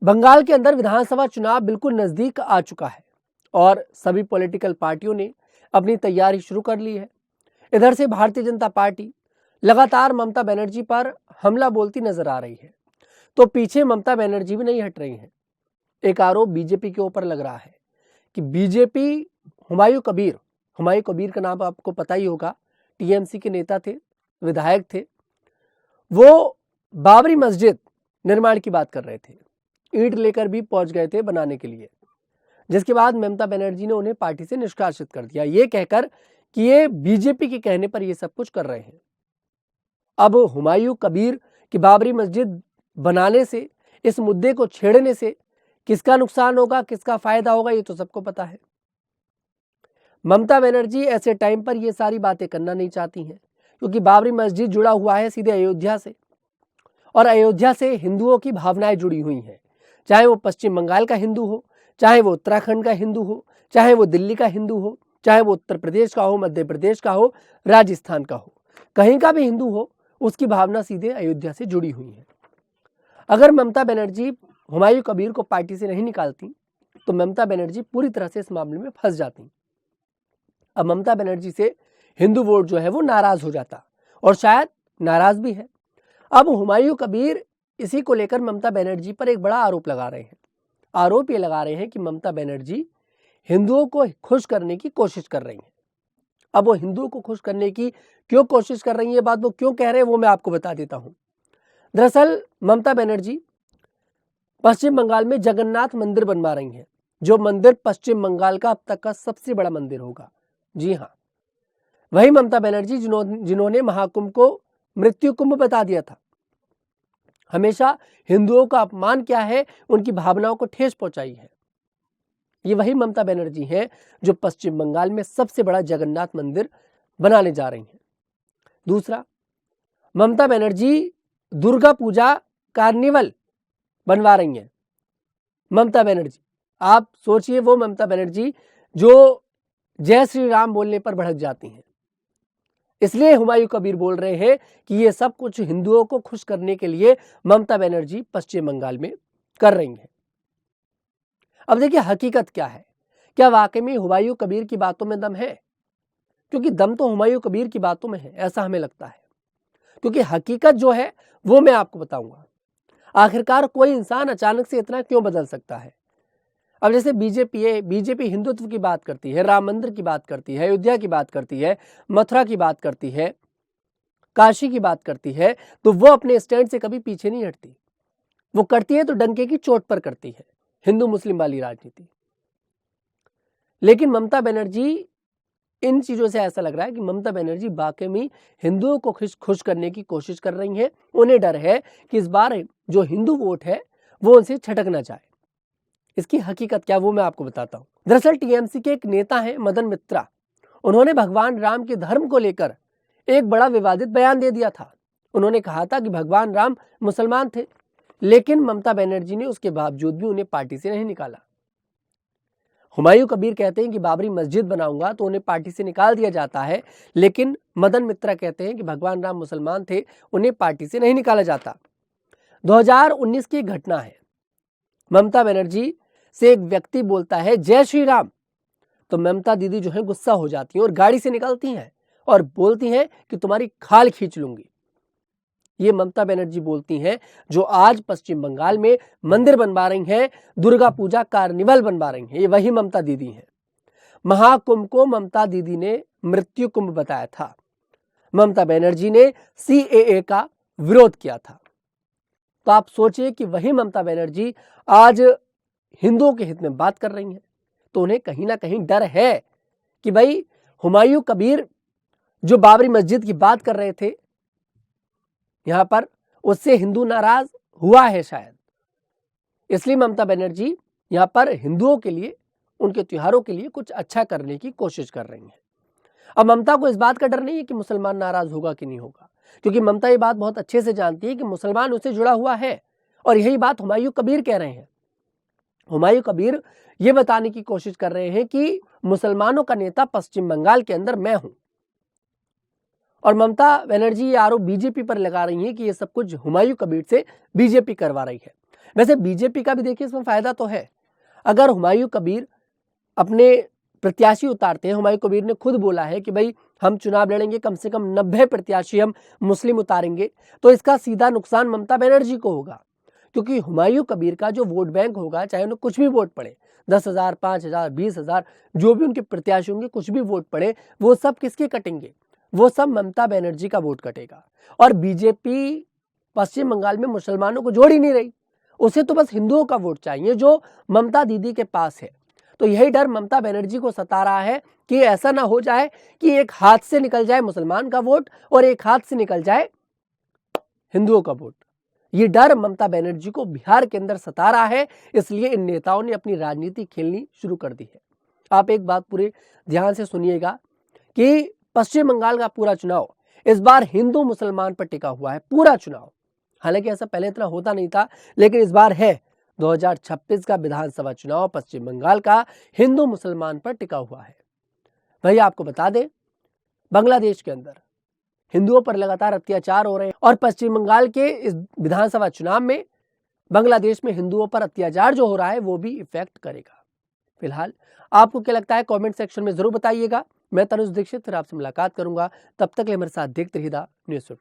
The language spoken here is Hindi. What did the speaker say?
बंगाल के अंदर विधानसभा चुनाव बिल्कुल नजदीक आ चुका है और सभी पॉलिटिकल पार्टियों ने अपनी तैयारी शुरू कर ली है। इधर से भारतीय जनता पार्टी लगातार ममता बनर्जी पर हमला बोलती नजर आ रही है, तो पीछे ममता बनर्जी भी नहीं हट रही हैं। एक आरोप बीजेपी के ऊपर लग रहा है कि बीजेपी हुमायूं कबीर का नाम आपको पता ही होगा, टीएमसी के नेता थे, विधायक थे। वो बाबरी मस्जिद निर्माण की बात कर रहे थे, ईंट लेकर भी पहुंच गए थे बनाने के लिए, जिसके बाद ममता बनर्जी ने उन्हें पार्टी से निष्कासित कर दिया, ये कहकर कि ये बीजेपी के कहने पर ये सब कुछ कर रहे हैं। अब हुमायूं कबीर की बाबरी मस्जिद बनाने से, इस मुद्दे को छेड़ने से किसका नुकसान होगा, किसका फायदा होगा, ये तो सबको पता है। ममता बनर्जी ऐसे टाइम पर ये सारी बातें करना नहीं चाहती हैं, क्योंकि बाबरी मस्जिद जुड़ा हुआ है सीधे अयोध्या से, और अयोध्या से हिंदुओं की भावनाएं जुड़ी हुई हैं। चाहे वो पश्चिम बंगाल का हिंदू हो, चाहे वो उत्तराखंड का हिंदू हो, चाहे वो दिल्ली का हिंदू हो, चाहे वो उत्तर प्रदेश का हो, मध्य प्रदेश का हो, राजस्थान का हो, कहीं का भी हिंदू हो, उसकी भावना सीधे अयोध्या से जुड़ी हुई है। अगर ममता बनर्जी हुमायूं कबीर को पार्टी से नहीं निकालती तो ममता बनर्जी पूरी तरह से इस मामले में फंस जाती। अब ममता बनर्जी से हिंदू वोट जो है वो नाराज हो जाता, और शायद नाराज भी है। अब हुमायूं कबीर इसी को लेकर ममता बनर्जी पर एक बड़ा आरोप लगा रहे हैं। आरोप ये लगा रहे हैं कि ममता बनर्जी हिंदुओं को खुश करने की कोशिश कर रही हैं। अब वो हिंदुओं को खुश करने की क्यों कोशिश कर रही है, बात वो क्यों कह रहे हैं, वो मैं आपको बता देता हूं। दरअसल ममता बनर्जी पश्चिम बंगाल में जगन्नाथ मंदिर बनवा रही हैं, जो मंदिर पश्चिम बंगाल का अब तक का सबसे बड़ा मंदिर होगा। जी हाँ, वही ममता बनर्जी जिन्होंने महाकुंभ को मृत्यु कुंभ बता दिया था, हमेशा हिंदुओं का अपमान किया है, उनकी भावनाओं को ठेस पहुंचाई है। ये वही ममता बनर्जी हैं जो पश्चिम बंगाल में सबसे बड़ा जगन्नाथ मंदिर बनाने जा रही हैं। दूसरा, ममता बनर्जी दुर्गा पूजा कार्निवल बनवा रही हैं। ममता बनर्जी, आप सोचिए, वो ममता बनर्जी जो जय श्री राम बोलने पर भड़क जाती हैं। इसलिए हुमायूं कबीर बोल रहे हैं कि ये सब कुछ हिंदुओं को खुश करने के लिए ममता बनर्जी पश्चिम बंगाल में कर रही हैं। अब देखिए हकीकत क्या है, क्या वाकई में हुमायूं कबीर की बातों में दम है? क्योंकि दम तो हुमायूं कबीर की बातों में है, ऐसा हमें लगता है। क्योंकि हकीकत जो है वो मैं आपको बताऊंगा। आखिरकार कोई इंसान अचानक से इतना क्यों बदल सकता है? अब जैसे बीजेपी हिंदुत्व की बात करती है, राम मंदिर की बात करती है, अयोध्या की बात करती है, मथुरा की बात करती है, काशी की बात करती है, तो वो अपने स्टैंड से कभी पीछे नहीं हटती। वो करती है तो डंके की चोट पर करती है, हिंदू मुस्लिम वाली राजनीति। लेकिन ममता बनर्जी, इन चीजों से ऐसा लग रहा है कि ममता बनर्जी वाकई में हिंदुओं को खुश करने की कोशिश कर रही हैं। उन्हें डर है कि इस बार जो हिंदू वोट है वो उनसे छटक ना जाए। इसकी हकीकत क्या, वो मैं आपको बताता हूं। दरअसल टीएमसी के एक नेता हैं मदन मित्रा, उन्होंने भगवान राम के धर्म को लेकर एक बड़ा विवादित बयान दे दिया था। उन्होंने कहा था कि भगवान राम मुसलमान थे, लेकिन ममता बनर्जी ने उसके बावजूद भी उन्हें पार्टी से नहीं निकाला। हुमायूं कबीर कहते हैं कि बाबरी मस्जिद बनाऊंगा तो उन्हें पार्टी से निकाल दिया जाता है, लेकिन मदन मित्रा कहते हैं कि भगवान राम मुसलमान थे, उन्हें पार्टी से नहीं निकाला जाता। 2019 की घटना है, ममता बनर्जी से एक व्यक्ति बोलता है जय श्री राम, तो ममता दीदी जो है गुस्सा हो जाती हैं और गाड़ी से निकलती हैं और बोलती हैं कि तुम्हारी खाल खींच लूंगी। ये ममता बनर्जी बोलती हैं जो आज पश्चिम बंगाल में मंदिर बनवा रही हैं, दुर्गा पूजा कार्निवल बनवा रही हैं। ये वही ममता दीदी हैं। महाकुंभ को ममता दीदी ने मृत्यु कुंभ बताया था। ममता बनर्जी ने सीएए का विरोध किया था। तो आप सोचिए कि वही ममता बनर्जी आज हिंदुओं के हित में बात कर रही हैं, तो उन्हें कहीं ना कहीं डर है कि भाई हुमायूं कबीर जो बाबरी मस्जिद की बात कर रहे थे यहां पर, उससे हिंदू नाराज हुआ है शायद। इसलिए ममता बनर्जी यहां पर हिंदुओं के लिए, उनके त्योहारों के लिए कुछ अच्छा करने की कोशिश कर रही हैं। अब ममता को इस बात का डर नहीं है कि मुसलमान नाराज होगा कि नहीं होगा, क्योंकि ममता ये बात बहुत अच्छे से जानती है कि मुसलमान उससे जुड़ा हुआ है, और यही बात हुमायूं कबीर कह रहे हैं। हुमायूं कबीर ये बताने की कोशिश कर रहे हैं कि मुसलमानों का नेता पश्चिम बंगाल के अंदर मैं हूं, और ममता बनर्जी ये आरोप बीजेपी पर लगा रही हैं कि ये सब कुछ हुमायूं कबीर से बीजेपी करवा रही है। वैसे बीजेपी का भी देखिए इसमें फायदा तो है। अगर हुमायूं कबीर अपने प्रत्याशी उतारते हैं, हुमायूं कबीर ने खुद बोला है कि भाई हम चुनाव लड़ेंगे, कम से कम 90 प्रत्याशी हम मुस्लिम उतारेंगे, तो इसका सीधा नुकसान ममता बनर्जी को होगा, क्योंकि हुमायूं कबीर का जो वोट बैंक होगा, चाहे उन्हें कुछ भी वोट पड़े, 10,000, 5,000, 20,000, जो भी उनके प्रत्याशी होंगे, कुछ भी वोट पड़े, वो सब किसके कटेंगे? वो सब ममता बनर्जी का वोट कटेगा। और बीजेपी पश्चिम बंगाल में मुसलमानों को जोड़ ही नहीं रही, उसे तो बस हिंदुओं का वोट चाहिए जो ममता दीदी के पास है। तो यही डर ममता बनर्जी को सता रहा है कि ऐसा ना हो जाए कि एक हाथ से निकल जाए मुसलमान का वोट और एक हाथ से निकल जाए हिंदुओं का वोट। ये डर ममता बनर्जी को बिहार के अंदर सता रहा है, इसलिए इन नेताओं ने अपनी राजनीति खेलनी शुरू कर दी है। आप एक बात पूरे ध्यान से सुनिएगा कि पश्चिम बंगाल का पूरा चुनाव इस बार हिंदू मुसलमान पर टिका हुआ है, पूरा चुनाव। हालांकि ऐसा पहले इतना होता नहीं था, लेकिन इस बार है। 2026 का विधानसभा चुनाव पश्चिम बंगाल का हिंदू मुसलमान पर टिका हुआ है। वही आपको बता दें, बांग्लादेश के अंदर हिंदुओं पर लगातार अत्याचार हो रहे हैं और पश्चिम बंगाल के इस विधानसभा चुनाव में बांग्लादेश में हिंदुओं पर अत्याचार जो हो रहा है वो भी इफेक्ट करेगा। फिलहाल आपको क्या लगता है कमेंट सेक्शन में जरूर बताइएगा। मैं तनुज दीक्षित फिर आपसे मुलाकात करूंगा, तब तक के लिए मेरे साथ देखते रहिएगा न्यूज़ 50।